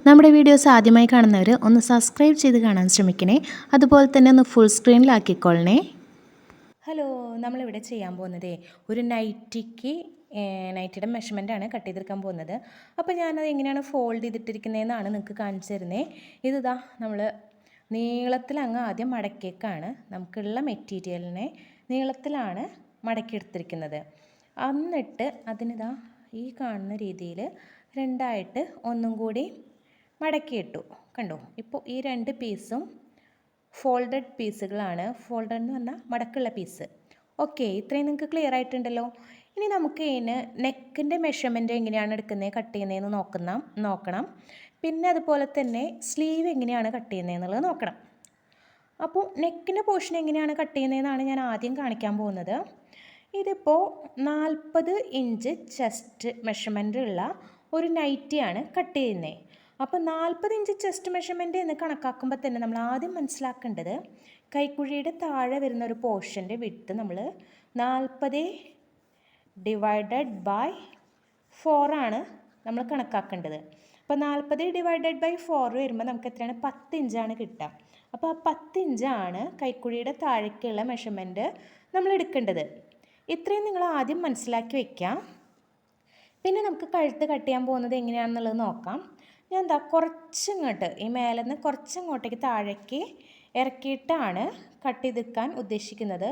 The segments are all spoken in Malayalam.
നമ്മുടെ വീഡിയോസ് ആദ്യമായി കാണുന്നവർ ഒന്ന് സബ്സ്ക്രൈബ് ചെയ്ത് കാണാൻ ശ്രമിക്കണേ. അതുപോലെ തന്നെ ഒന്ന് ഫുൾ സ്ക്രീനിലാക്കിക്കൊള്ളണേ. ഹലോ, നമ്മളിവിടെ ചെയ്യാൻ പോകുന്നത് ഒരു നൈറ്റിയുടെ മെഷർമെൻറ്റാണ് കട്ട് ചെയ്തെടുക്കാൻ പോകുന്നത്. അപ്പോൾ ഞാനത് എങ്ങനെയാണ് ഫോൾഡ് ചെയ്തിട്ടിരിക്കുന്നതെന്നാണ് നിങ്ങൾക്ക് കാണിച്ചു തരുന്നത്. ഇതാ നമ്മൾ നീളത്തിലങ്ങ് ആദ്യം മടക്കിയേക്കാണ്. നമുക്കുള്ള മെറ്റീരിയലിനെ നീളത്തിലാണ് മടക്കിയെടുത്തിരിക്കുന്നത്. എന്നിട്ട് അതിനിതാ ഈ കാണുന്ന രീതിയിൽ രണ്ടായിട്ട് ഒന്നും കൂടി മടക്കിയിട്ടു. കണ്ടോ, ഇപ്പോൾ ഈ രണ്ട് പീസും ഫോൾഡഡ് പീസുകളാണ്. ഫോൾഡഡ് എന്ന് പറഞ്ഞാൽ മടക്കുള്ള പീസ്. ഓക്കെ, ഇത്രയും നിങ്ങൾക്ക് ക്ലിയർ ആയിട്ടുണ്ടല്ലോ. ഇനി നമുക്ക് ഇതിന് നെക്കിൻ്റെ മെഷർമെൻറ്റ് എങ്ങനെയാണ് എടുക്കുന്നത് കട്ട് ചെയ്യുന്നതെന്ന് നോക്കണം. പിന്നെ അതുപോലെ തന്നെ സ്ലീവ് എങ്ങനെയാണ് കട്ട് ചെയ്യുന്നതെന്നുള്ളത് നോക്കണം. അപ്പോൾ നെക്കിൻ്റെ പോർഷൻ എങ്ങനെയാണ് കട്ട് ചെയ്യുന്നതെന്നാണ് ഞാൻ ആദ്യം കാണിക്കാൻ പോകുന്നത്. ഇതിപ്പോൾ 40 ഇഞ്ച് ചെസ്റ്റ് മെഷർമെൻ്റ് ഉള്ള ഒരു നൈറ്റിയാണ് കട്ട് ചെയ്യുന്നത്. അപ്പോൾ 40 ഇഞ്ച് ചെസ്റ്റ് മെഷർമെൻറ്റ് എന്ന് കണക്കാക്കുമ്പോൾ തന്നെ നമ്മൾ ആദ്യം മനസ്സിലാക്കേണ്ടത് കൈക്കുഴിയുടെ താഴെ വരുന്ന ഒരു പോർഷൻ്റെ വിഡ്ത്ത് നമ്മൾ 40/4 ആണ് നമ്മൾ കണക്കാക്കേണ്ടത്. അപ്പോൾ 40/4 വരുമ്പോൾ നമുക്ക് എത്രയാണ് 10 ഇഞ്ചാണ് കിട്ടുക. അപ്പോൾ ആ 10 ഇഞ്ചാണ് കൈക്കുഴിയുടെ താഴേക്കുള്ള മെഷർമെൻറ്റ് നമ്മൾ എടുക്കേണ്ടത്. ഇത്രയും നിങ്ങൾ ആദ്യം മനസ്സിലാക്കി വയ്ക്കാം. പിന്നെ നമുക്ക് കഴുത്ത് കട്ട് ചെയ്യാൻ പോകുന്നത് എങ്ങനെയാണെന്നുള്ളത് നോക്കാം. ഞാൻ എന്താ കുറച്ചിങ്ങോട്ട് ഈ മേലെ നിന്ന് കുറച്ചിങ്ങോട്ടേക്ക് താഴേക്ക് ഇറക്കിയിട്ടാണ് കട്ട് ചെയ്തെടുക്കാൻ ഉദ്ദേശിക്കുന്നത്.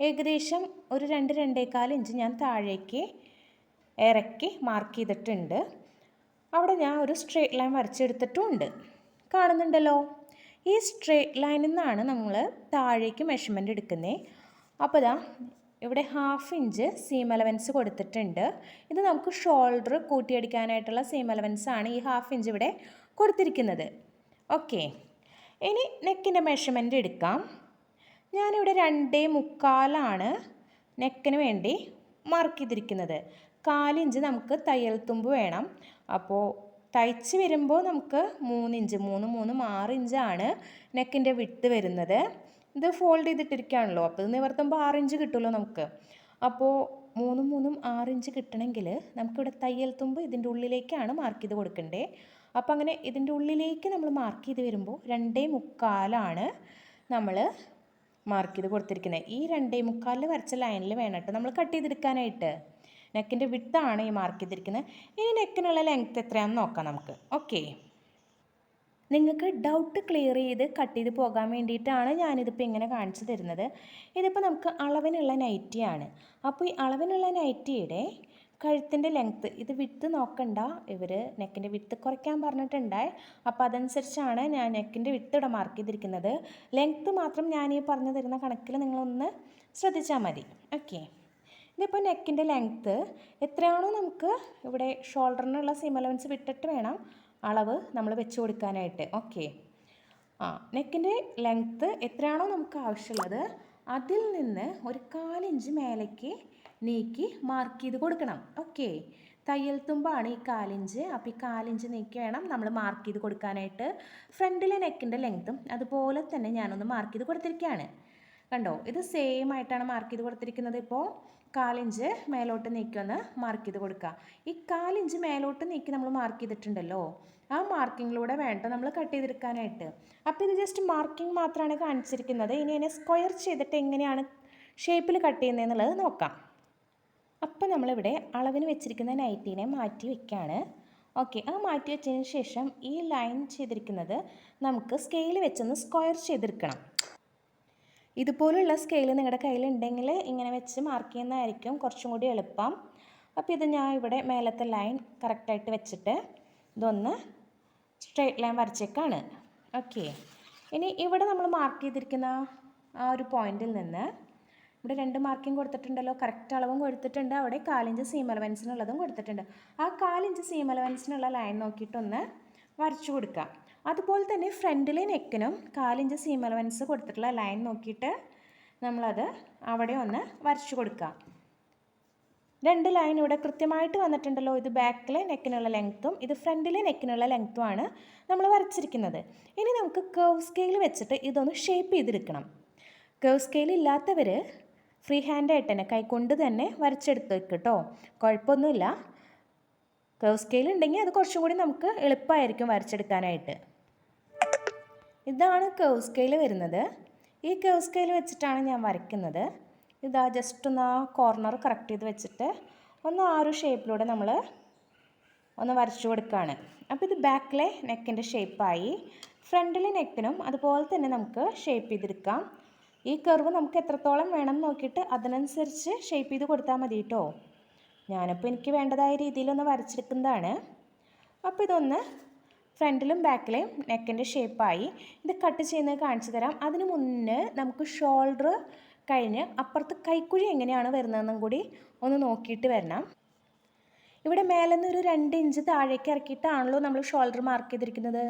ഏകദേശം ഒരു 2-2.25 ഇഞ്ച് ഞാൻ താഴേക്ക് ഇറക്കി മാർക്ക് ചെയ്തിട്ടുണ്ട്. അവിടെ ഞാൻ ഒരു സ്ട്രെയിറ്റ് ലൈൻ വരച്ചെടുത്തിട്ടുമുണ്ട്. കാണുന്നുണ്ടല്ലോ, ഈ സ്ട്രെയിറ്റ് ലൈനിൽ നിന്നാണ് നമ്മൾ താഴേക്ക് മെഷർമെൻറ്റ് എടുക്കുന്നത്. അപ്പോൾ ഇതാ ഇവിടെ 1/2 ഇഞ്ച് സീം അലവൻസ് കൊടുത്തിട്ടുണ്ട്. ഇത് നമുക്ക് ഷോൾഡർ കൂട്ടിയടിക്കാനായിട്ടുള്ള സീം അലവൻസ് ആണ് ഈ 1/2 ഇഞ്ച് ഇവിടെ കൊടുത്തിരിക്കുന്നത്. ഓക്കെ, ഇനി നെക്കിൻ്റെ മെഷർമെൻറ്റ് എടുക്കാം. ഞാനിവിടെ 2.25 നെക്കിന് വേണ്ടി മാർക്ക് ചെയ്തിരിക്കുന്നത്. 4 ഇഞ്ച് നമുക്ക് തയ്യൽ തുമ്പ് വേണം. അപ്പോൾ തയ്ച്ച് വരുമ്പോൾ നമുക്ക് 3 ഇഞ്ച് 6 ഇഞ്ചാണ് നെക്കിൻ്റെ വിഡ്ത്ത് വരുന്നത്. ഇത് ഫോൾഡ് ചെയ്തിട്ടിരിക്കുകയാണല്ലോ, അപ്പോൾ ഇത് നിവർത്തുമ്പോൾ 6 ഇഞ്ച് കിട്ടുമല്ലോ നമുക്ക്. അപ്പോൾ 3 6 ഇഞ്ച് കിട്ടണമെങ്കിൽ നമുക്കിവിടെ തയ്യൽ തുമ്പ് ഇതിൻ്റെ ഉള്ളിലേക്കാണ് മാർക്ക് ചെയ്ത് കൊടുക്കേണ്ടത്. അപ്പോൾ അങ്ങനെ ഇതിൻ്റെ ഉള്ളിലേക്ക് നമ്മൾ മാർക്ക് ചെയ്ത് വരുമ്പോൾ 2.25 നമ്മൾ മാർക്ക് ചെയ്ത് കൊടുത്തിരിക്കുന്നത്. ഈ 2.25 വരച്ച ലൈനിൽ വേണം കേട്ടോ നമ്മൾ കട്ട് ചെയ്തെടുക്കാനായിട്ട്. നെക്കിൻ്റെ വിഡ്ത്താണ് ഈ മാർക്ക് ചെയ്തിരിക്കുന്നത്. ഇനി നെക്കിനുള്ള ലെങ്ത്ത് എത്രയാണെന്ന് നോക്കാം നമുക്ക്. ഓക്കെ, നിങ്ങൾക്ക് ഡൗട്ട് ക്ലിയർ ചെയ്ത് കട്ട് ചെയ്ത് പോകാൻ വേണ്ടിയിട്ടാണ് ഞാനിതിപ്പോൾ ഇങ്ങനെ കാണിച്ചു തരുന്നത്. ഇതിപ്പോൾ നമുക്ക് അളവിനുള്ള നൈറ്റിയാണ്. അപ്പോൾ ഈ അളവിനുള്ള നൈറ്റിയുടെ കഴുത്തിൻ്റെ ലെങ്ത്ത് ഇത് വിഡ്ത്ത് നോക്കണ്ട, ഇവർ നെക്കിൻ്റെ വിഡ്ത്ത് കുറയ്ക്കാൻ പറഞ്ഞിട്ടുണ്ടായി. അപ്പോൾ അതനുസരിച്ചാണ് ഞാൻ നെക്കിൻ്റെ വിഡ്ത്ത് ഇവിടെ മാർക്ക് ചെയ്തിരിക്കുന്നത്. ലെങ്ത്ത് മാത്രം ഞാൻ ഈ പറഞ്ഞു തരുന്ന കണക്കിൽ നിങ്ങളൊന്ന് ശ്രദ്ധിച്ചാൽ മതി. ഓക്കെ, ഇതിപ്പോൾ നെക്കിൻ്റെ ലെങ്ത്ത് എത്രയാണോ നമുക്ക് ഇവിടെ ഷോൾഡറിനുള്ള സീം അലവൻസ് വിട്ടിട്ട് വേണം അളവ് നമ്മൾ വെച്ച് കൊടുക്കാനായിട്ട്. ഓക്കെ, നെക്കിൻ്റെ ലെങ്ത്ത് എത്രയാണോ നമുക്ക് ആവശ്യമുള്ളത് അതിൽ നിന്ന് ഒരു 4 ഇഞ്ച് മേലേക്ക് നീക്കി മാർക്ക് ചെയ്ത് കൊടുക്കണം. ഓക്കെ, തയ്യൽ തുമ്പാണ് ഈ 4 ഇഞ്ച്. അപ്പോൾ ഈ 4 ഇഞ്ച് നീക്കി വേണം നമ്മൾ മാർക്ക് ചെയ്ത് കൊടുക്കാനായിട്ട്. ഫ്രണ്ടിലെ നെക്കിൻ്റെ ലെങ്ത്തും അതുപോലെ തന്നെ ഞാനൊന്ന് മാർക്ക് ചെയ്ത് കൊടുത്തിരിക്കുകയാണ്. കണ്ടോ, ഇത് സെയിം ആയിട്ടാണ് മാർക്ക് ചെയ്ത് കൊടുത്തിരിക്കുന്നത്. ഇപ്പോൾ 4 ഇഞ്ച് മേലോട്ട് നീക്കി ഒന്ന് മാർക്ക് ചെയ്ത് കൊടുക്കുക. ഈ 4 ഇഞ്ച് മേലോട്ട് നീക്കി നമ്മൾ മാർക്ക് ചെയ്തിട്ടുണ്ടല്ലോ, ആ മാർക്കിങ്ങിലൂടെ വേണ്ട നമ്മൾ കട്ട് ചെയ്തെടുക്കാനായിട്ട്. അപ്പോൾ ഇത് ജസ്റ്റ് മാർക്കിംഗ് മാത്രമാണ് കാണിച്ചിരിക്കുന്നത്. ഇനി അതിനെ സ്ക്വയർ ചെയ്തിട്ട് എങ്ങനെയാണ് ഷേപ്പിൽ കട്ട് ചെയ്യുന്നതെന്നുള്ളത് നോക്കാം. അപ്പോൾ നമ്മളിവിടെ അളവിന് വെച്ചിരിക്കുന്ന നൈറ്റീനെ മാറ്റി വയ്ക്കുകയാണ്. ഓക്കെ, ആ മാറ്റി വെച്ചതിന് ശേഷം ഈ ലൈൻ ചെയ്തിരിക്കുന്നത് നമുക്ക് സ്കെയിൽ വെച്ചൊന്ന് സ്ക്വയർ ചെയ്തെടുക്കണം. ഇതുപോലുള്ള സ്കെയിൽ നിങ്ങളുടെ കയ്യിലുണ്ടെങ്കിൽ ഇങ്ങനെ വെച്ച് മാർക്ക് ചെയ്യുന്നതായിരിക്കും കുറച്ചും കൂടി എളുപ്പം. അപ്പോൾ ഇത് ഞാൻ ഇവിടെ മേലത്തെ ലൈൻ കറക്റ്റായിട്ട് വെച്ചിട്ട് ഇതൊന്ന് സ്ട്രെയിറ്റ് ലൈൻ വരച്ചേക്കാണ്. ഓക്കെ, ഇനി ഇവിടെ നമ്മൾ മാർക്ക് ചെയ്തിരിക്കുന്ന ആ ഒരു പോയിന്റിൽ നിന്ന് ഇവിടെ 2 മാർക്കിംഗ് കൊടുത്തിട്ടുണ്ടല്ലോ, കറക്റ്റ് അളവും കൊടുത്തിട്ടുണ്ട്. അവിടെ 4 ഇഞ്ച് സീം അലവൻസിനുള്ളതും കൊടുത്തിട്ടുണ്ട്. ആ 4 ഇഞ്ച് സീം അലവൻസിനുള്ള ലൈൻ നോക്കിയിട്ടൊന്ന് വരച്ചു കൊടുക്കുക. അതുപോലെ തന്നെ ഫ്രണ്ടിലെ നെക്കിനും 4 ഇഞ്ച് സീം അലവൻസ് കൊടുത്തിട്ടുള്ള ലൈൻ നോക്കിയിട്ട് നമ്മളത് അവിടെ ഒന്ന് വരച്ചു കൊടുക്കുക. 2 ലൈൻ ഇവിടെ കൃത്യമായിട്ട് വന്നിട്ടുണ്ടല്ലോ. ഇത് ബാക്കിലെ നെക്കിനുള്ള ലെങ്ത്തും ഇത് ഫ്രണ്ടിലെ നെക്കിനുള്ള ലെങ്ത്തുമാണ് നമ്മൾ വരച്ചിരിക്കുന്നത്. ഇനി നമുക്ക് കർവ് സ്കെയിൽ വെച്ചിട്ട് ഇതൊന്ന് ഷേപ്പ് ചെയ്തെടുക്കണം. കർവ് സ്കെയിൽ ഇല്ലാത്തവർ ഫ്രീ ഹാൻഡായിട്ട് തന്നെ കൈകൊണ്ട് തന്നെ വരച്ചെടുത്ത് വെക്കും കേട്ടോ, കുഴപ്പമൊന്നുമില്ല. കർവ് സ്കെയിൽ ഉണ്ടെങ്കിൽ അത് കുറച്ചും കൂടി നമുക്ക് എളുപ്പമായിരിക്കും വരച്ചെടുക്കാനായിട്ട്. ഇതാണ് കർവ് സ്കെയിൽ വരുന്നത്. ഈ കർവ് സ്കെയിൽ വെച്ചിട്ടാണ് ഞാൻ വരയ്ക്കുന്നത്. ഇതാ ജസ്റ്റ് ഒന്ന് ആ കോർണർ കറക്റ്റ് ചെയ്ത് വെച്ചിട്ട് ഒന്ന് ആ ഒരു ഷേപ്പിലൂടെ നമ്മൾ ഒന്ന് വരച്ചു കൊടുക്കുകയാണ്. അപ്പോൾ ഇത് ബാക്കിലെ നെക്കിൻ്റെ ഷേപ്പായി. ഫ്രണ്ടിലെ നെക്കിനും അതുപോലെ തന്നെ നമുക്ക് ഷേപ്പ് ചെയ്തെടുക്കാം. ഈ കർവ് നമുക്ക് എത്രത്തോളം വേണം നോക്കിയിട്ട് അതിനനുസരിച്ച് ഷേപ്പ് ചെയ്ത് കൊടുത്താൽ മതി കേട്ടോ. ഞാനിപ്പോൾ എനിക്ക് വേണ്ടതായ രീതിയിലൊന്ന് വരച്ചെടുക്കുന്നതാണ്. അപ്പോൾ ഇതൊന്ന് ഫ്രണ്ടിലും ബാക്കിലെയും നെക്കിൻ്റെ ഷേപ്പായി. ഇത് കട്ട് ചെയ്യുന്നത് കാണിച്ചു തരാം. അതിന് മുന്നേ നമുക്ക് ഷോൾഡർ കഴിഞ്ഞ് അപ്പുറത്ത് കൈക്കുഴി എങ്ങനെയാണ് വരുന്നതെന്നും കൂടി ഒന്ന് നോക്കിയിട്ട് വരണം. ഇവിടെ മേലെ നിന്ന് ഒരു 2 ഇഞ്ച് താഴേക്ക് ഇറക്കിയിട്ടാണല്ലോ നമ്മൾ ഷോൾഡർ മാർക്ക് ചെയ്തിരിക്കുന്നത്.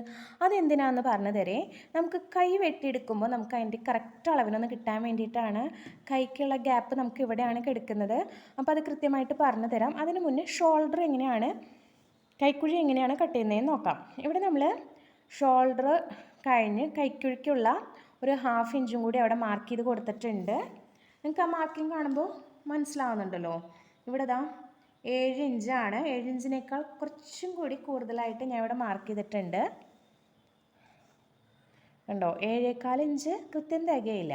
അതെന്തിനാണെന്ന് പറഞ്ഞു തരേ. നമുക്ക് കൈ വെട്ടിയെടുക്കുമ്പോൾ നമുക്ക് അതിൻ്റെ കറക്റ്റ് അളവിനൊന്ന് കിട്ടാൻ വേണ്ടിയിട്ടാണ്. കൈക്കുള്ള ഗ്യാപ്പ് നമുക്ക് ഇവിടെയാണ് കിടക്കുന്നത്. അപ്പോൾ അത് കൃത്യമായിട്ട് പറഞ്ഞു തരാം. അതിന് മുന്നേ ഷോൾഡർ എങ്ങനെയാണ്, കൈക്കുഴി എങ്ങനെയാണ് കട്ട് ചെയ്യുന്നതെന്ന് നോക്കാം. ഇവിടെ നമ്മൾ ഷോൾഡർ കഴിഞ്ഞ് കൈക്കുഴിക്കുള്ള ഒരു 1/2 ഇഞ്ചും കൂടി അവിടെ മാർക്ക് ചെയ്ത് കൊടുത്തിട്ടുണ്ട്. നിങ്ങൾക്ക് ആ മാർക്കിങ് കാണുമ്പോൾ മനസ്സിലാവുന്നുണ്ടല്ലോ. ഇവിടെ ദാ 7 ഇഞ്ചാണ്. 7 ഇഞ്ചിനേക്കാൾ കുറച്ചും കൂടി കൂടുതലായിട്ട് ഞാൻ ഇവിടെ മാർക്ക് ചെയ്തിട്ടുണ്ട്. കണ്ടോ, 7.25 ഇഞ്ച് കൃത്യം തികയില്ല.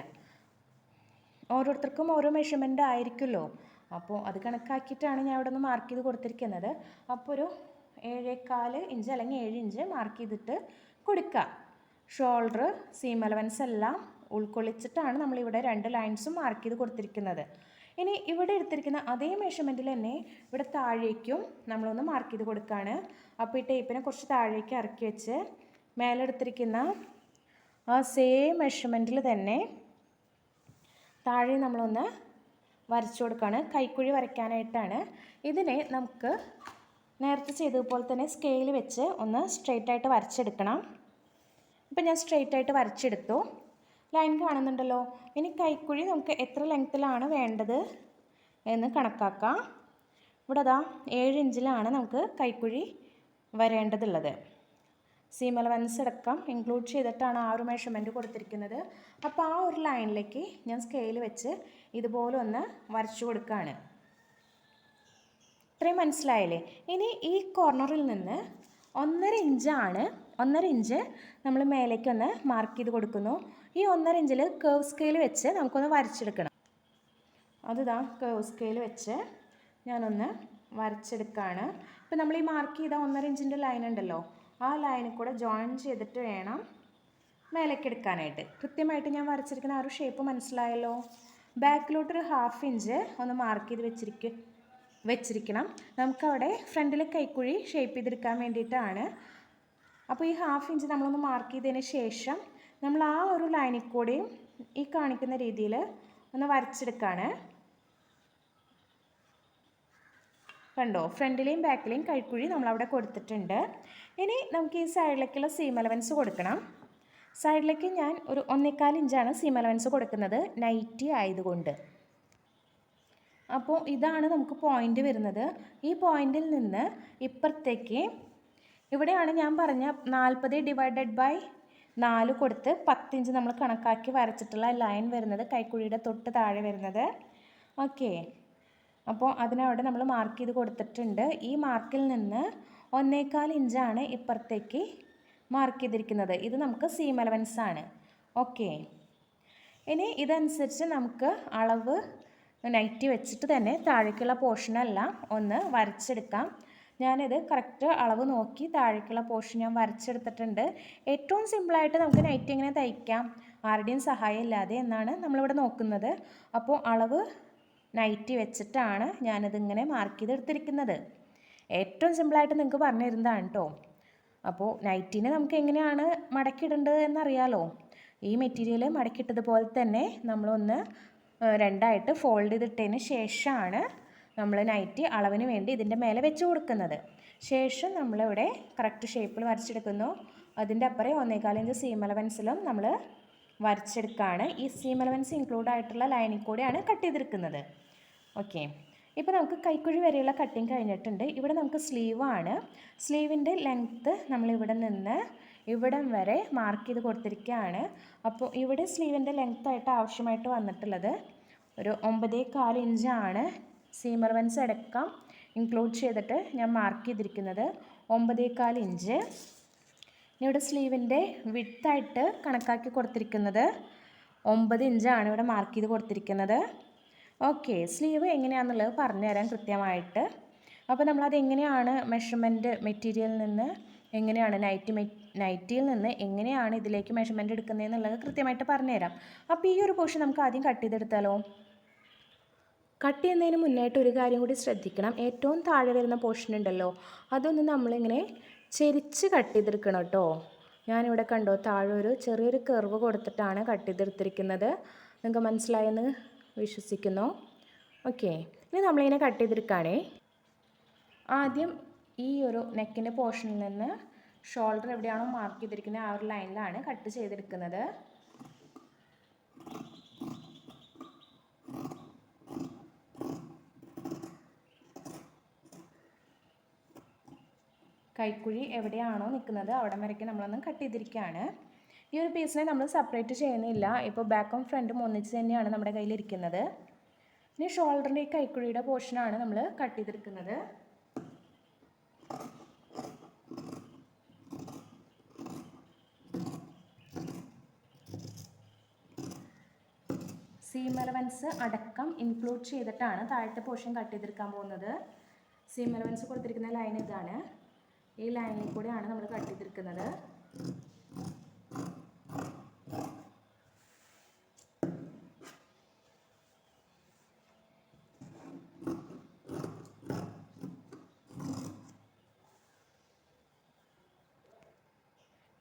ഓരോരുത്തർക്കും ഓരോ മെഷർമെൻ്റ് ആയിരിക്കുമല്ലോ. അപ്പോൾ അത് കണക്കാക്കിയിട്ടാണ് ഞാൻ ഇവിടെ ഒന്ന് മാർക്ക് ചെയ്ത് കൊടുത്തിരിക്കുന്നത്. അപ്പോൾ ഒരു 7.25 ഇഞ്ച് അല്ലെങ്കിൽ 7 ഇഞ്ച് മാർക്ക് ചെയ്തിട്ട് കൊടുക്കുക. ഷോൾഡർ സീം അലവൻസ് എല്ലാം ഉൾക്കൊള്ളിച്ചിട്ടാണ് നമ്മളിവിടെ 2 ലൈൻസും മാർക്ക് ചെയ്ത് കൊടുത്തിരിക്കുന്നത്. ഇനി ഇവിടെ എടുത്തിരിക്കുന്ന അതേ മെഷർമെൻറ്റിൽ തന്നെ ഇവിടെ താഴേക്കും നമ്മളൊന്ന് മാർക്ക് ചെയ്ത് കൊടുക്കുകയാണ്. അപ്പോൾ ഈ ടേപ്പിനെ കുറച്ച് താഴേക്ക് ഇറക്കി വെച്ച് മേലെടുത്തിരിക്കുന്ന ആ സെയിം മെഷർമെൻറ്റിൽ തന്നെ താഴെ നമ്മളൊന്ന് വരച്ചു കൊടുക്കുകയാണ്. കൈക്കുഴി വരയ്ക്കാനായിട്ടാണ്. ഇതിനെ നമുക്ക് നേരത്തെ ചെയ്തതുപോലെ തന്നെ സ്കെയിൽ വെച്ച് ഒന്ന് സ്ട്രെയിറ്റ് ആയിട്ട് വരച്ചെടുക്കണം. ഇപ്പം ഞാൻ സ്ട്രെയിറ്റ് ആയിട്ട് വരച്ചെടുത്തു. ലൈൻ കാണുന്നുണ്ടല്ലോ. ഇനി കൈക്കുഴി നമുക്ക് എത്ര ലെങ്ത്തിലാണ് വേണ്ടത് എന്ന് കണക്കാക്കാം. ഇവിടെ അതാ 7 ഇഞ്ചിലാണ് നമുക്ക് കൈക്കുഴി വരേണ്ടതുള്ളത്. സീം അലവൻസ് അടക്കം ഇൻക്ലൂഡ് ചെയ്തിട്ടാണ് ആ ഒരു മെഷർമെൻറ്റ് കൊടുത്തിരിക്കുന്നത്. അപ്പോൾ ആ ഒരു ലൈനിലേക്ക് ഞാൻ സ്കെയിൽ വെച്ച് ഇതുപോലെ ഒന്ന് വരച്ചു കൊടുക്കുകയാണ്. ഇത്രയും മനസ്സിലായില്ലേ? ഇനി ഈ കോർണറിൽ നിന്ന് 1.5 ഇഞ്ചാണ്. 1.5 ഇഞ്ച് നമ്മൾ മേലേക്കൊന്ന് മാർക്ക് ചെയ്ത് കൊടുക്കുന്നു. ഈ 1.5 ഇഞ്ചിൽ കർവ് സ്കെയിൽ വെച്ച് നമുക്കൊന്ന് വരച്ചെടുക്കണം. അതിതാ കർവ് സ്കെയിൽ വെച്ച് ഞാനൊന്ന് വരച്ചെടുക്കുകയാണ്. ഇപ്പം നമ്മൾ ഈ മാർക്ക് ചെയ്ത 1.5 ഇഞ്ചിൻ്റെ ലൈൻ ഉണ്ടല്ലോ, ആ ലൈനിൽ കൂടെ ജോയിൻ ചെയ്തിട്ട് വേണം മേലേക്ക് എടുക്കാനായിട്ട്. കൃത്യമായിട്ട് ഞാൻ വരച്ചിരിക്കുന്ന ആ ഒരു ഷേപ്പ് മനസ്സിലായല്ലോ. ബാക്കിലോട്ടൊരു 1/2 ഇഞ്ച് ഒന്ന് മാർക്ക് ചെയ്ത് വെച്ചിരിക്കണം. നമുക്കവിടെ ഫ്രണ്ടിൽ കൈക്കുഴി ഷേപ്പ് ചെയ്തെടുക്കാൻ വേണ്ടിയിട്ടാണ്. അപ്പോൾ ഈ 1/2 ഇഞ്ച് നമ്മളൊന്ന് മാർക്ക് ചെയ്തതിന് ശേഷം നമ്മൾ ആ ഒരു ലൈനിൽ കൂടെയും ഈ കാണിക്കുന്ന രീതിയിൽ ഒന്ന് വരച്ചെടുക്കുകയാണ്. കണ്ടോ, ഫ്രണ്ടിലെയും ബാക്കിലെയും കൈക്കുഴി നമ്മളവിടെ കൊടുത്തിട്ടുണ്ട്. ഇനി നമുക്ക് ഈ സൈഡിലേക്കുള്ള സീം അലവൻസ് കൊടുക്കണം. സൈഡിലേക്ക് ഞാൻ ഒരു 1.25 ഇഞ്ചാണ് സീം അലവൻസ് കൊടുക്കുന്നത്, നൈറ്റി ആയതുകൊണ്ട്. അപ്പോൾ ഇതാണ് നമുക്ക് പോയിൻ്റ് വരുന്നത്. ഈ പോയിൻ്റിൽ നിന്ന് ഇപ്പുറത്തേക്ക് ഇവിടെയാണ് ഞാൻ പറഞ്ഞ 40/4 കൊടുത്ത് 10 ഇഞ്ച് നമ്മൾ കണക്കാക്കി വരച്ചിട്ടുള്ള ലൈൻ വരുന്നത്, കൈക്കുഴിയുടെ തൊട്ട് താഴെ വരുന്നത്. ഓക്കെ, അപ്പോൾ അതിനവിടെ നമ്മൾ മാർക്ക് ചെയ്ത് കൊടുത്തിട്ടുണ്ട്. ഈ മാർക്കിൽ നിന്ന് 1.25 ഇഞ്ചാണ് ഇപ്പുറത്തേക്ക് മാർക്ക് ചെയ്തിരിക്കുന്നത്. ഇത് നമുക്ക് സീം അലവൻസ് ആണ്. ഓക്കെ, ഇനി ഇതനുസരിച്ച് നമുക്ക് അളവ് നൈറ്റി വെച്ചിട്ട് തന്നെ താഴേക്കുള്ള പോർഷനെല്ലാം ഒന്ന് വരച്ചെടുക്കാം. ഞാനിത് കറക്റ്റ് അളവ് നോക്കി താഴേക്കുള്ള പോർഷൻ ഞാൻ വരച്ചെടുത്തിട്ടുണ്ട്. ഏറ്റവും സിമ്പിളായിട്ട് നമുക്ക് നൈറ്റി എങ്ങനെ തയ്ക്കാം ആരുടെയും സഹായം ഇല്ലാതെ എന്നാണ് നമ്മളിവിടെ നോക്കുന്നത്. അപ്പോൾ അളവ് നൈറ്റി വെച്ചിട്ടാണ് ഞാനിതിങ്ങനെ മാർക്ക് ചെയ്തെടുത്തിരിക്കുന്നത്. ഏറ്റവും സിമ്പിളായിട്ട് നിങ്ങൾക്ക് പറഞ്ഞു തരുന്നതാണ് കേട്ടോ. അപ്പോൾ നൈറ്റിനെ നമുക്ക് എങ്ങനെയാണ് മടക്കിയിടേണ്ടത് എന്നറിയാലോ. ഈ മെറ്റീരിയൽ മടക്കിയിട്ടതുപോലെ തന്നെ നമ്മളൊന്ന് 2ആയിട്ട് ഫോൾഡ് ചെയ്തിട്ടതിന് ശേഷമാണ് നമ്മൾ നൈറ്റി അളവിന് വേണ്ടി ഇതിൻ്റെ മേലെ വെച്ച് കൊടുക്കുന്നത്. ശേഷം നമ്മളിവിടെ കറക്റ്റ് ഷേപ്പിൽ വരച്ചെടുക്കുന്നു. അതിൻ്റെ അപ്പുറം 1.25 ഇഞ്ച് സീം അലവൻസിലും നമ്മൾ വരച്ചെടുക്കുകയാണ്. ഈ സീം അലവൻസ് ഇൻക്ലൂഡ് ആയിട്ടുള്ള ലൈനിൽ കൂടെയാണ് കട്ട് ചെയ്തെടുക്കുന്നത്. ഓക്കെ, ഇപ്പോൾ നമുക്ക് കൈക്കുഴി വരെയുള്ള കട്ടിങ് കഴിഞ്ഞിട്ടുണ്ട്. ഇവിടെ നമുക്ക് സ്ലീവാണ്. സ്ലീവിൻ്റെ ലെങ്ത്ത് നമ്മളിവിടെ നിന്ന് ഇവിടം വരെ മാർക്ക് ചെയ്ത് കൊടുത്തിരിക്കുകയാണ്. അപ്പോൾ ഇവിടെ സ്ലീവിൻ്റെ ലെങ്ത്തായിട്ട് ആവശ്യമായിട്ട് വന്നിട്ടുള്ളത് ഒരു 9.25 ഇഞ്ചാണ്. സീം അലവൻസ് അടക്കം ഇൻക്ലൂഡ് ചെയ്തിട്ട് ഞാൻ മാർക്ക് ചെയ്തിരിക്കുന്നത് 9.25 ഇഞ്ച്. ഇവിടെ സ്ലീവിൻ്റെ വിഡ്ത്തായിട്ട് കണക്കാക്കി കൊടുത്തിരിക്കുന്നത് 9 ഇഞ്ചാണ് ഇവിടെ മാർക്ക് ചെയ്ത് കൊടുത്തിരിക്കുന്നത്. ഓക്കെ, സ്ലീവ് എങ്ങനെയാണെന്നുള്ളത് പറഞ്ഞു തരാം കൃത്യമായിട്ട്. അപ്പോൾ നമ്മളത് എങ്ങനെയാണ് മെഷർമെൻറ്റ് മെറ്റീരിയലിൽ നിന്ന് എങ്ങനെയാണ് നൈറ്റിയിൽ നിന്ന് എങ്ങനെയാണ് ഇതിലേക്ക് മെഷർമെൻറ്റ് എടുക്കുന്നതെന്നുള്ളത് കൃത്യമായിട്ട് പറഞ്ഞുതരാം. അപ്പോൾ ഈ ഒരു പോർഷൻ നമുക്ക് ആദ്യം കട്ട് ചെയ്തെടുത്താലോ? കട്ട് ചെയ്യുന്നതിന് മുന്നായിട്ട് ഒരു കാര്യം കൂടി ശ്രദ്ധിക്കണം. ഏറ്റവും താഴെ വരുന്ന പോർഷൻ ഉണ്ടല്ലോ, അതൊന്ന് നമ്മളിങ്ങനെ ചെരിച്ച് കട്ട് ചെയ്തെടുക്കണം കേട്ടോ. ഞാനിവിടെ കണ്ടോ താഴെ ഒരു ചെറിയൊരു കർവ് കൊടുത്തിട്ടാണ് കട്ട് ചെയ്തെടുത്തിരിക്കുന്നത്. നിങ്ങൾക്ക് മനസ്സിലായെന്ന് വിശ്വസിക്കുന്നു. ഓക്കെ, ഇനി നമ്മളിങ്ങനെ കട്ട് ചെയ്തെടുക്കുകയാണേ. ആദ്യം ഈ ഒരു നെക്കിൻ്റെ പോർഷനിൽ നിന്ന് ഷോൾഡർ എവിടെയാണോ മാർക്ക് ചെയ്തിരിക്കുന്നത് ആ ഒരു ലൈനിലാണ് കട്ട് ചെയ്തെടുക്കുന്നത്. കൈക്കുഴി എവിടെയാണോ നിൽക്കുന്നത് അവിടം വരയ്ക്ക് നമ്മളൊന്ന് കട്ട് ചെയ്തിരിക്കുകയാണ്. ഈ ഒരു പീസിനെ നമ്മൾ സെപ്പറേറ്റ് ചെയ്യുന്നില്ല. ഇപ്പോൾ ബാക്കും ഫ്രണ്ടും ഒന്നിച്ച് തന്നെയാണ് നമ്മുടെ കയ്യിലിരിക്കുന്നത്. ഇനി ഷോൾഡറിൻ്റെ ഈ കൈക്കുഴിയുടെ പോർഷനാണ് നമ്മൾ കട്ട് ചെയ്തെടുക്കുന്നത്. സീം അലവൻസ് അടക്കം ഇൻക്ലൂഡ് ചെയ്തിട്ടാണ് താഴത്തെ പോർഷൻ കട്ട് ചെയ്തെടുക്കാൻ പോകുന്നത്. സീം അലവൻസ് കൊടുത്തിരിക്കുന്ന ലൈൻ ഇതാണ്. ഈ ലൈനിൽ കൂടെയാണ് നമ്മൾ കട്ട് ചെയ്തെടുക്കുന്നത്.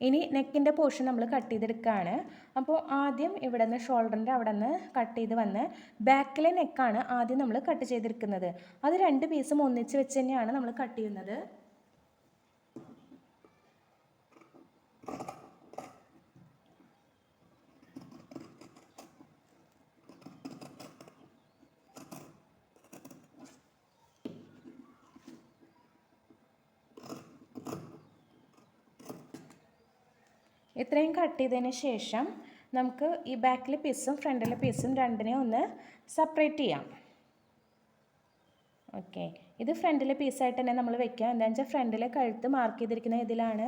ഇനി നെക്കിൻ്റെ പോർഷൻ നമ്മൾ കട്ട് ചെയ്തെടുക്കുകയാണ്. അപ്പോൾ ആദ്യം ഇവിടെ നിന്ന് ഷോൾഡറിൻ്റെ അവിടെ നിന്ന് കട്ട് ചെയ്ത് വന്ന് ബാക്കിലെ നെക്കാണ് ആദ്യം നമ്മൾ കട്ട് ചെയ്തെടുക്കുന്നത്. അത് 2 പീസും ഒന്നിച്ച് വെച്ച് തന്നെയാണ് നമ്മൾ കട്ട് ചെയ്യുന്നത്. ഇത്രയും കട്ട് ചെയ്തതിന് ശേഷം നമുക്ക് ഈ ബാക്കിലെ പീസും ഫ്രണ്ടിലെ പീസും രണ്ടിനെയും ഒന്ന് സെപ്പറേറ്റ് ചെയ്യാം. ഓക്കെ, ഇത് ഫ്രണ്ടിലെ പീസായിട്ട് തന്നെ നമ്മൾ വെക്കുക. എന്താണെന്ന് വെച്ചാൽ ഫ്രണ്ടിലെ കഴുത്ത് മാർക്ക് ചെയ്തിരിക്കുന്ന ഇതിലാണ്,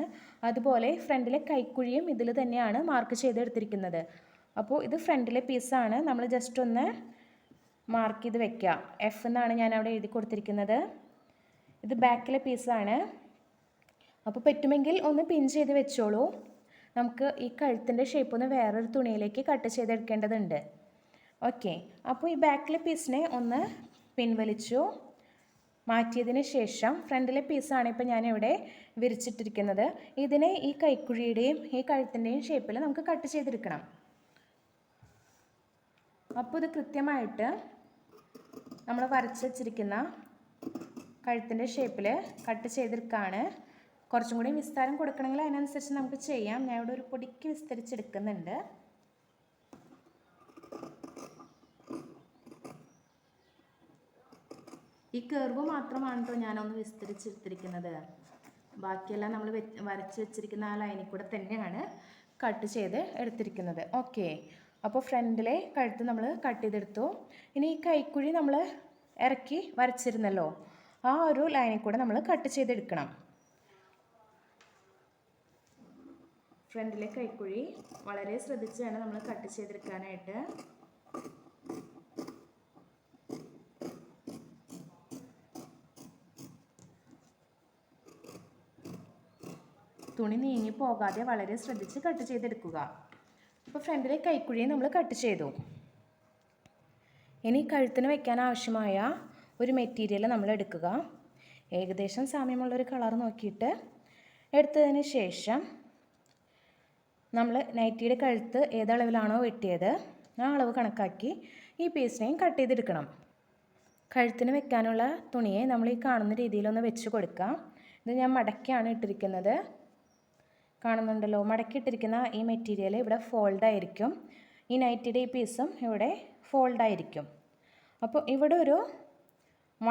അതുപോലെ ഫ്രണ്ടിലെ കൈക്കുഴിയും ഇതിൽ തന്നെയാണ് മാർക്ക് ചെയ്തെടുത്തിരിക്കുന്നത്. അപ്പോൾ ഇത് ഫ്രണ്ടിലെ പീസാണ്. നമ്മൾ ജസ്റ്റ് ഒന്ന് മാർക്ക് ചെയ്ത് വെക്കുക. F എന്നാണ് ഞാൻ അവിടെ എഴുതി കൊടുത്തിരിക്കുന്നത്. ഇത് ബാക്കിലെ പീസാണ്. അപ്പോൾ പറ്റുമെങ്കിൽ ഒന്ന് പിൻ ചെയ്ത് വെച്ചോളൂ. നമുക്ക് ഈ കഴുത്തിൻ്റെ ഷേപ്പ് ഒന്ന് വേറൊരു തുണിയിലേക്ക് കട്ട് ചെയ്തെടുക്കേണ്ടതുണ്ട്. ഓക്കെ, അപ്പോൾ ഈ ബാക്കിലെ പീസിനെ ഒന്ന് പിൻവലിച്ചു മാറ്റിയതിന് ശേഷം ഫ്രണ്ടിലെ പീസാണ് ഇപ്പോൾ ഞാനിവിടെ വിരിച്ചിട്ടിരിക്കുന്നത്. ഇതിനെ ഈ കൈക്കുഴിയുടെയും ഈ കഴുത്തിൻ്റെയും ഷേപ്പിൽ നമുക്ക് കട്ട് ചെയ്തെടുക്കണം. അപ്പോൾ ഇത് കൃത്യമായിട്ട് നമ്മൾ വരച്ച് വെച്ചിരിക്കുന്ന കഴുത്തിൻ്റെ ഷേപ്പിൽ കട്ട് ചെയ്തെടുക്കുകയാണ്. കുറച്ചും കൂടി വിസ്താരം കൊടുക്കണമെങ്കിൽ അതിനനുസരിച്ച് നമുക്ക് ചെയ്യാം. ഞാൻ ഇവിടെ ഒരു പൊടിക്ക് വിസ്തരിച്ചെടുക്കുന്നുണ്ട്. ഈ കർവ് മാത്രമാണ് കേട്ടോ ഞാനൊന്ന് വിസ്തരിച്ചെടുത്തിരിക്കുന്നത്. ബാക്കിയെല്ലാം നമ്മൾ വരച്ച് വെച്ചിരിക്കുന്ന ആ ലൈനിൽ കൂടെ തന്നെയാണ് കട്ട് ചെയ്ത് എടുത്തിരിക്കുന്നത്. ഓക്കെ, അപ്പോൾ ഫ്രണ്ടിലെ കഴുത്ത് നമ്മൾ കട്ട് ചെയ്തെടുത്തു. ഇനി ഈ കൈക്കുഴി നമ്മൾ ഇറക്കി വരച്ചിരുന്നല്ലോ, ആ ഒരു ലൈനിൽ കൂടെ നമ്മൾ കട്ട് ചെയ്തെടുക്കണം. ഫ്രണ്ടിലെ കൈക്കുഴി വളരെ ശ്രദ്ധിച്ച് വേണം നമ്മൾ കട്ട് ചെയ്തെടുക്കാനായിട്ട്. തുണി നീങ്ങി പോകാതെ വളരെ ശ്രദ്ധിച്ച് കട്ട് ചെയ്തെടുക്കുക. അപ്പോൾ ഫ്രണ്ടിലെ കൈക്കുഴിയെ നമ്മൾ കട്ട് ചെയ്തു. ഇനി കഴുത്തിന് വയ്ക്കാൻ ആവശ്യമായ ഒരു മെറ്റീരിയൽ നമ്മൾ എടുക്കുക. ഏകദേശം സാമ്യമുള്ളൊരു കളർ നോക്കിയിട്ട് എടുത്തതിന് ശേഷം നമ്മൾ നൈറ്റിയുടെ കഴുത്ത് ഏതളവിലാണോ വെട്ടിയത് ആ അളവ് കണക്കാക്കി ഈ പീസിനെയും കട്ട് ചെയ്തെടുക്കണം. കഴുത്തിന് വെക്കാനുള്ള തുണിയെ നമ്മൾ ഈ കാണുന്ന രീതിയിലൊന്ന് വെച്ച് കൊടുക്കാം. ഇത് ഞാൻ മടക്കിയാണ് ഇട്ടിരിക്കുന്നത്. കാണുന്നുണ്ടല്ലോ, മടക്കിയിട്ടിരിക്കുന്ന ഈ മെറ്റീരിയൽ ഇവിടെ ഫോൾഡായിരിക്കും. ഈ നൈറ്റിയുടെ ഈ പീസും ഇവിടെ ഫോൾഡായിരിക്കും. അപ്പോൾ ഇവിടെ ഒരു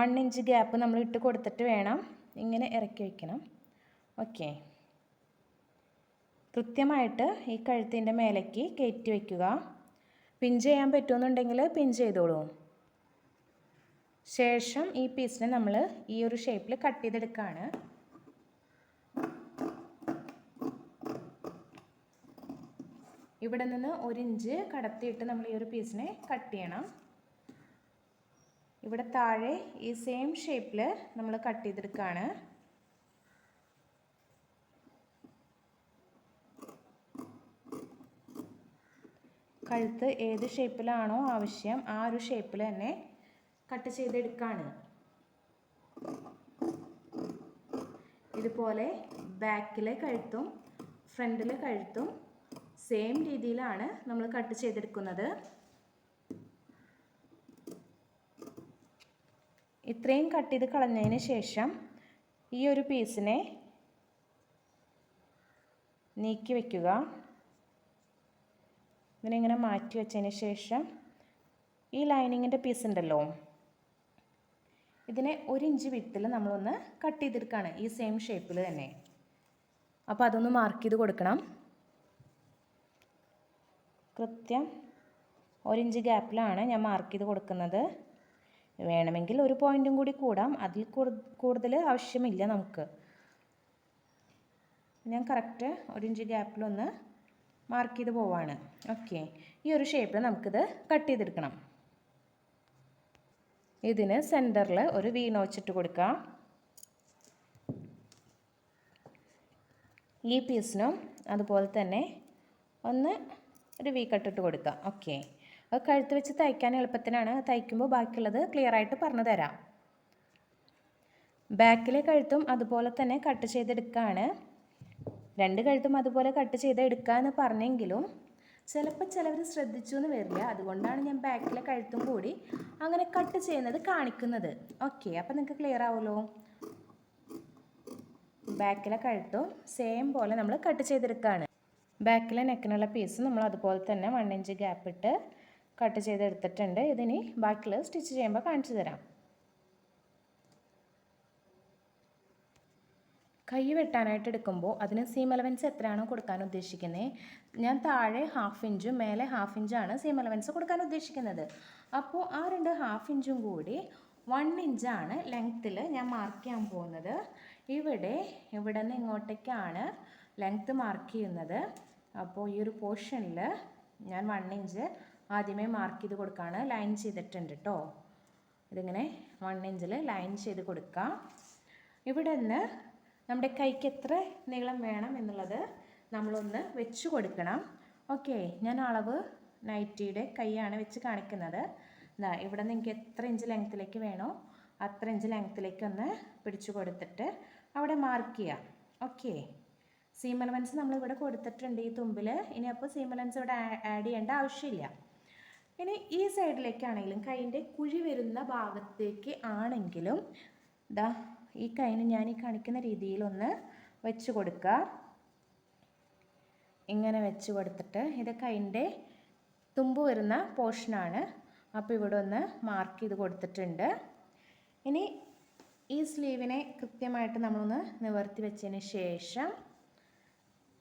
1 ഇഞ്ച് ഗ്യാപ്പ് നമ്മൾ ഇട്ട് കൊടുത്തിട്ട് വേണം ഇങ്ങനെ ഇറക്കി വയ്ക്കണം. ഓക്കെ, കൃത്യമായിട്ട് ഈ കഴുത്തിൻ്റെ മേലേക്ക് കയറ്റി വയ്ക്കുക. പിൻ ചെയ്യാൻ പറ്റുമെന്നുണ്ടെങ്കിൽ പിൻ ചെയ്തോളൂ. ശേഷം ഈ പീസിനെ നമ്മൾ ഈ ഒരു ഷേപ്പിൽ കട്ട് ചെയ്തെടുക്കുകയാണ്. ഇവിടെ നിന്ന് 1 ഇഞ്ച് കടത്തിയിട്ട് നമ്മൾ ഈ ഒരു പീസിനെ കട്ട് ചെയ്യണം. ഇവിടെ താഴെ ഈ സെയിം ഷേപ്പിൽ നമ്മൾ കട്ട് ചെയ്തെടുക്കുകയാണ്. കഴുത്ത് ഏത് ഷേപ്പിലാണോ ആവശ്യം ആ ഒരു ഷേപ്പിൽ തന്നെ കട്ട് ചെയ്തെടുക്കുകയാണ്. ഇതുപോലെ ബാക്കിലെ കഴുത്തും ഫ്രണ്ടിലെ കഴുത്തും സെയിം രീതിയിലാണ് നമ്മൾ കട്ട് ചെയ്തെടുക്കുന്നത്. ഇത്രയും കട്ട് ചെയ്ത് കളഞ്ഞതിന് ശേഷം ഈ ഒരു പീസിനെ നീക്കി വയ്ക്കുക. ഇതിനിങ്ങനെ മാറ്റി വെച്ചതിന് ശേഷം ഈ ലൈനിങ്ങിൻ്റെ പീസ് ഉണ്ടല്ലോ, ഇതിനെ 1 ഇഞ്ച് വിട്ടിൽ നമ്മളൊന്ന് കട്ട് ചെയ്തെടുക്കുകയാണ് ഈ സെയിം ഷേപ്പിൽ തന്നെ. അപ്പോൾ അതൊന്ന് മാർക്ക് ചെയ്ത് കൊടുക്കണം. കൃത്യം 1 ഇഞ്ച് ഗ്യാപ്പിലാണ് ഞാൻ മാർക്ക് ചെയ്ത് കൊടുക്കുന്നത്. വേണമെങ്കിൽ ഒരു പോയിൻറ്റും കൂടി കൂടാം, അതിൽ കൂടുതൽ ആവശ്യമില്ല നമുക്ക്. ഞാൻ കറക്റ്റ് 1 ഇഞ്ച് ഗ്യാപ്പിലൊന്ന് മാർക്ക് ചെയ്ത് പോവാണ്. ഓക്കെ, ഈ ഒരു ഷേപ്പിൽ നമുക്കിത് കട്ട് ചെയ്തെടുക്കണം. ഇതിന് സെൻറ്ററിൽ ഒരു വി നോച്ചിട്ട് കൊടുക്കാം. ഈ പീസിനും അതുപോലെ തന്നെ ഒന്ന് ഒരു വി കട്ടിട്ട് കൊടുക്കാം. ഓക്കെ, അത് കഴുത്ത് വെച്ച് തയ്ക്കാൻ എളുപ്പത്തിനാണ്. തയ്ക്കുമ്പോൾ ബാക്കിയുള്ളത് ക്ലിയർ ആയിട്ട് പറഞ്ഞു തരാം. ബാക്കിലെ കഴുത്തും അതുപോലെ തന്നെ കട്ട് ചെയ്തെടുക്കുകയാണ്. 2 കഴുത്തും അതുപോലെ കട്ട് ചെയ്തെടുക്കുക എന്ന് പറഞ്ഞെങ്കിലും ചിലപ്പോൾ ചിലവർ ശ്രദ്ധിച്ചു എന്ന് വരില്ല. അതുകൊണ്ടാണ് ഞാൻ ബാക്കിലെ കഴുത്തും കൂടി അങ്ങനെ കട്ട് ചെയ്യുന്നത് കാണിക്കുന്നത്. ഓക്കെ, അപ്പോൾ നിങ്ങൾക്ക് ക്ലിയർ ആവുമല്ലോ. ബാക്കിലെ കഴുത്തും സെയിം പോലെ നമ്മൾ കട്ട് ചെയ്തെടുക്കുകയാണ്. ബാക്കിലെ നെക്കിനുള്ള പീസ് നമ്മൾ അതുപോലെ തന്നെ 1 ഇഞ്ച് ഗ്യാപ്പ് ഇട്ട് കട്ട് ചെയ്തെടുത്തിട്ടുണ്ട്. ഇതിനി ബാക്കിയുള്ളത് സ്റ്റിച്ച് ചെയ്യുമ്പോൾ കാണിച്ചു തരാം. കൈ വെട്ടാനായിട്ട് എടുക്കുമ്പോൾ അതിന് സീം അലവൻസ് എത്രയാണോ കൊടുക്കാൻ ഉദ്ദേശിക്കുന്നത്, ഞാൻ താഴെ 1/2 ഇഞ്ചും മേലെ 1/2 ഇഞ്ചാണ് സീം അലവൻസ് കൊടുക്കാൻ ഉദ്ദേശിക്കുന്നത്. അപ്പോൾ ആ 2 1/2 ഇഞ്ചും കൂടി 1 ഇഞ്ചാണ് ലെങ്ത്തിൽ ഞാൻ മാർക്ക് ചെയ്യാൻ പോകുന്നത്. ഇവിടെ നിന്ന് ഇങ്ങോട്ടേക്കാണ് ലെങ്ത്ത് മാർക്ക് ചെയ്യുന്നത്. അപ്പോൾ ഈ ഒരു പോർഷനിൽ ഞാൻ 1 ഇഞ്ച് ആദ്യമേ മാർക്ക് ചെയ്ത് കൊടുക്കുകയാണ്. ലൈൻ ചെയ്തിട്ടുണ്ട് കേട്ടോ. ഇതിങ്ങനെ 1 ഇഞ്ചിൽ ലൈൻ ചെയ്ത് കൊടുക്കാം. ഇവിടെ നിന്ന് നമ്മുടെ കൈക്ക് എത്ര നീളം വേണം എന്നുള്ളത് നമ്മളൊന്ന് വെച്ച് കൊടുക്കണം. ഓക്കെ, ഞാൻ അളവ് നൈറ്റിയുടെ കൈയാണ് വെച്ച് കാണിക്കുന്നത്. ഇവിടെ നിന്ന് എനിക്ക് എത്ര ഇഞ്ച് ലെങ്ത്തിലേക്ക് വേണോ അത്ര ഇഞ്ച് ലെങ്ത്തിലേക്ക് ഒന്ന് പിടിച്ചു കൊടുത്തിട്ട് അവിടെ മാർക്ക് ചെയ്യാം. ഓക്കെ, സീം അലവൻസ് നമ്മളിവിടെ കൊടുത്തിട്ടുണ്ട് ഈ തുമ്പിൽ. ഇനി അപ്പോൾ സീം അലവൻസ് ഇവിടെ ആഡ് ചെയ്യേണ്ട ആവശ്യമില്ല. ഇനി ഈ സൈഡിലേക്കാണെങ്കിലും കൈയിൻ്റെ കുഴി വരുന്ന ഭാഗത്തേക്ക് ആണെങ്കിലും ഈ കൈന് ഞാൻ ഈ കാണിക്കുന്ന രീതിയിലൊന്ന് വെച്ച് കൊടുക്കുക. ഇങ്ങനെ വെച്ച് കൊടുത്തിട്ട് ഇത് കൈൻ്റെ തുമ്പ് വരുന്ന പോർഷനാണ്. അപ്പോൾ ഇവിടെ ഒന്ന് മാർക്ക് ചെയ്ത് കൊടുത്തിട്ടുണ്ട്. ഇനി ഈ സ്ലീവിനെ കൃത്യമായിട്ട് നമ്മളൊന്ന് നിവർത്തി വെച്ചതിന് ശേഷം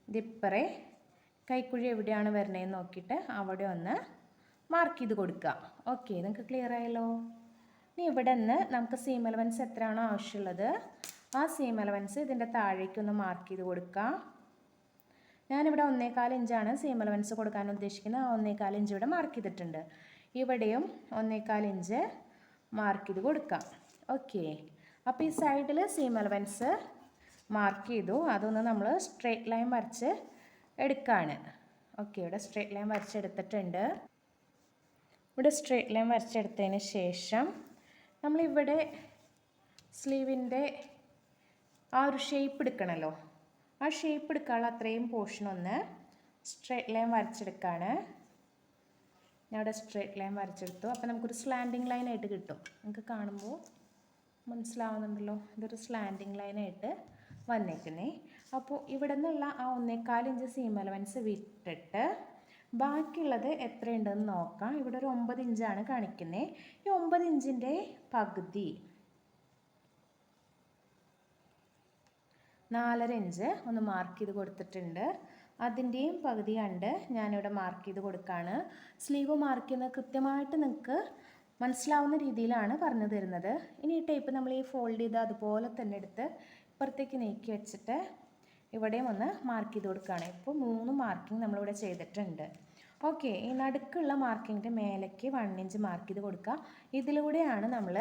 ഇതിപ്പറേ കൈക്കുഴി എവിടെയാണ് വരുന്നതെന്ന് നോക്കിയിട്ട് അവിടെ ഒന്ന് മാർക്ക് ചെയ്ത് കൊടുക്കുക. ഓക്കെ, നിങ്ങൾക്ക് ക്ലിയർ ആയല്ലോ. ഇനി ഇവിടെ നിന്ന് നമുക്ക് സീം അലവൻസ് എത്രയാണോ ആവശ്യമുള്ളത് ആ സീം അലവൻസ് ഇതിൻ്റെ താഴേക്കൊന്ന് മാർക്ക് ചെയ്ത് കൊടുക്കാം. ഞാനിവിടെ 1.25 ഇഞ്ചാണ് സീം അലവൻസ് കൊടുക്കാൻ ഉദ്ദേശിക്കുന്നത്. ആ 1.25 ഇഞ്ച് ഇവിടെ മാർക്ക് ചെയ്തിട്ടുണ്ട്. ഇവിടെയും 1.25 ഇഞ്ച് മാർക്ക് ചെയ്ത് കൊടുക്കാം. ഓക്കെ, അപ്പോൾ ഈ സൈഡിൽ സീം അലവൻസ് മാർക്ക് ചെയ്തു. അതൊന്ന് നമ്മൾ സ്ട്രെയിറ്റ് ലൈൻ വരച്ച് എടുക്കുകയാണ്. ഓക്കെ, ഇവിടെ സ്ട്രെയിറ്റ് ലൈൻ വരച്ചെടുത്തിട്ടുണ്ട്. ഇവിടെ സ്ട്രെയിറ്റ് ലൈൻ വരച്ചെടുത്തതിന് ശേഷം നമ്മളിവിടെ സ്ലീവിൻ്റെ ആ ഒരു ഷേപ്പ് എടുക്കണമല്ലോ, ആ ഷേപ്പ് എടുക്കാനുള്ള അത്രയും പോർഷൻ ഒന്ന് സ്ട്രെയിറ്റ് ലൈൻ വരച്ചെടുക്കുകയാണ്. ഞാൻ ഇവിടെ സ്ട്രെയിറ്റ് ലൈൻ വരച്ചെടുത്തു. അപ്പോൾ നമുക്കൊരു സ്ലാൻഡിങ് ലൈനായിട്ട് കിട്ടും. നിങ്ങൾക്ക് കാണുമ്പോൾ മനസ്സിലാവുന്നുണ്ടല്ലോ, ഇതൊരു സ്ലാൻഡിങ് ലൈനായിട്ട് വന്നേക്കുന്നേ. അപ്പോൾ ഇവിടെ നിന്നുള്ള ആ 1.25 ഇഞ്ച് സീം അലവൻസ് വിട്ടിട്ട് ബാക്കിയുള്ളത് എത്രയുണ്ടെന്ന് നോക്കാം. ഇവിടെ ഒരു 9 ഇഞ്ചാണ് കാണിക്കുന്നത്. ഈ 9 ഇഞ്ചിൻ്റെ പകുതി 4.5 ഇഞ്ച് ഒന്ന് മാർക്ക് ചെയ്ത് കൊടുത്തിട്ടുണ്ട്. അതിൻ്റെയും പകുതി കണ്ട് ഞാനിവിടെ മാർക്ക് ചെയ്ത് കൊടുക്കുകയാണ്. സ്ലീവ് മാർക്ക് ചെയ്യുന്നത് കൃത്യമായിട്ട് നിങ്ങൾക്ക് മനസ്സിലാവുന്ന രീതിയിലാണ് പറഞ്ഞു തരുന്നത്. ഇനി ഈ ടേപ്പ് നമ്മൾ ഈ ഫോൾഡ് ചെയ്ത് അതുപോലെ തന്നെ എടുത്ത് ഇപ്പുറത്തേക്ക് നീക്കി വെച്ചിട്ട് ഇവിടെയും ഒന്ന് മാർക്ക് ചെയ്ത് കൊടുക്കുകയാണ്. ഇപ്പോൾ 3 മാർക്കിംഗ് നമ്മളിവിടെ ചെയ്തിട്ടുണ്ട്. ഓക്കെ, ഈ നടുക്കുള്ള മാർക്കിങ്ങിൻ്റെ മേലേക്ക് 1 ഇഞ്ച് മാർക്ക് ചെയ്ത് കൊടുക്കുക. ഇതിലൂടെയാണ് നമ്മൾ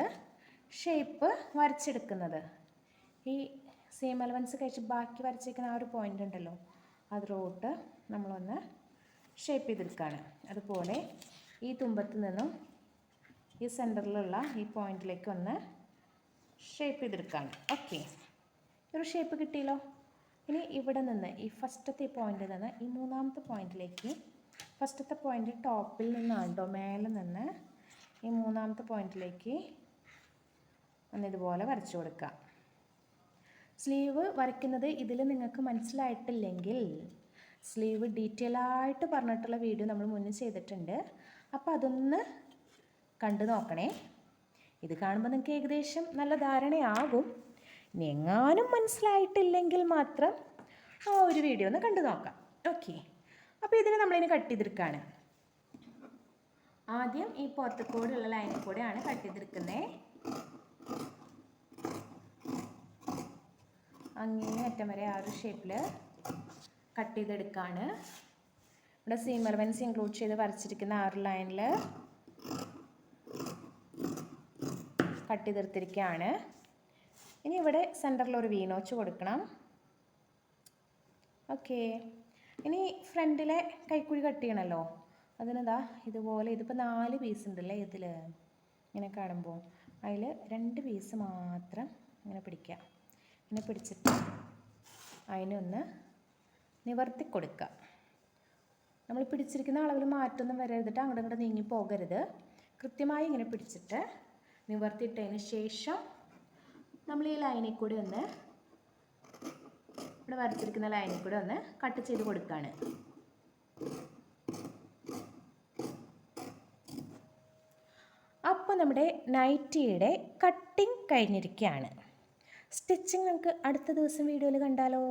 ഷേപ്പ് വരച്ചെടുക്കുന്നത്. ഈ സീം അലവൻസ് കഴിച്ച് ബാക്കി വരച്ചേക്കുന്ന ആ ഒരു പോയിൻ്റ് ഉണ്ടല്ലോ, അതിലോട്ട് നമ്മളൊന്ന് ഷേപ്പ് ചെയ്തെടുക്കുകയാണ്. അതുപോലെ ഈ തുമ്പത്ത് നിന്നും ഈ സെൻറ്ററിലുള്ള ഈ പോയിന്റിലേക്ക് ഒന്ന് ഷേപ്പ് ചെയ്തെടുക്കുകയാണ്. ഓക്കെ, ഒരു ഷേപ്പ് കിട്ടിയല്ലോ. ഇനി ഇവിടെ നിന്ന് ഈ ഫസ്റ്റത്തെ പോയിന്റിൽ നിന്ന് ഈ 3ാമത്തെ പോയിന്റിലേക്ക്, ഫസ്റ്റത്തെ പോയിന്റ് ടോപ്പിൽ നിന്നാണ് കേട്ടോ, മേലെ നിന്ന് ഈ 3ാമത്തെ പോയിന്റിലേക്ക് ഒന്ന് ഇതുപോലെ വരച്ചു കൊടുക്കുക. സ്ലീവ് വരയ്ക്കുന്നത് ഇതിൽ നിങ്ങൾക്ക് മനസ്സിലായിട്ടില്ലെങ്കിൽ സ്ലീവ് ഡീറ്റെയിൽ ആയിട്ട് പറഞ്ഞിട്ടുള്ള വീഡിയോ നമ്മൾ മുന്നേ ചെയ്തിട്ടുണ്ട്. അപ്പോൾ അതൊന്ന് കണ്ടു നോക്കണേ. ഇത് കാണുമ്പോൾ നിങ്ങൾക്ക് ഏകദേശം നല്ല ധാരണയാകും. ഇനി എങ്ങാനും മനസ്സിലായിട്ടില്ലെങ്കിൽ മാത്രം ആ ഒരു വീഡിയോ ഒന്ന് കണ്ടു നോക്കാം. ഓക്കെ, അപ്പോൾ ഇതിന് നമ്മളിനി കട്ട് ചെയ്തെടുക്കുകയാണ്. ആദ്യം ഈ പുറത്ത് കൂടെയുള്ള ലൈനിൽ കൂടെയാണ് കട്ട് ചെയ്തെടുക്കുന്നത്. അങ്ങനെ അറ്റം വരെ ആ ഒരു ഷേപ്പിൽ കട്ട് ചെയ്തെടുക്കുകയാണ്. ഇവിടെ സീം അലവൻസ് ഇൻക്ലൂഡ് ചെയ്ത് വരച്ചിരിക്കുന്ന ആ ഒരു ലൈനിൽ കട്ട് ചെയ്തെടുത്തിരിക്കുകയാണ്. ഇനി ഇവിടെ സെൻറ്ററിൽ ഒരു വീനോച്ച് കൊടുക്കണം. ഓക്കെ, ഇനി ഫ്രണ്ടിലെ കൈക്കുഴി കട്ട് ചെയ്യണമല്ലോ, അതിനെന്താ ഇതുപോലെ, ഇതിപ്പോൾ 4 പീസ് ഉണ്ടല്ലേ ഇതിൽ, ഇങ്ങനെ കാണുമ്പോൾ അതിൽ 2 പീസ് മാത്രം ഇങ്ങനെ പിടിക്കുക. ഇങ്ങനെ പിടിച്ചിട്ട് അതിനൊന്ന് നിവർത്തി കൊടുക്കുക. നമ്മൾ പിടിച്ചിരിക്കുന്ന അളവിൽ മാറ്റൊന്നും വരരുതിട്ട് അങ്ങോട്ടും ഇങ്ങോട്ട് നീങ്ങി പോകരുത്. കൃത്യമായി ഇങ്ങനെ പിടിച്ചിട്ട് നിവർത്തിയിട്ടതിന് ശേഷം നമ്മൾ ഈ ലൈനിൽ കൂടി ഒന്ന്, ഇവിടെ വരച്ചിരിക്കുന്ന ലൈനിൽ കൂടി ഒന്ന് കട്ട് ചെയ്ത് കൊടുക്കുകയാണ്. അപ്പോൾ നമ്മുടെ നൈറ്റിയുടെ കട്ടിങ് കഴിഞ്ഞിരിക്കുകയാണ്. സ്റ്റിച്ചിങ് നമുക്ക് അടുത്ത ദിവസം വീഡിയോയിൽ കണ്ടാലോ?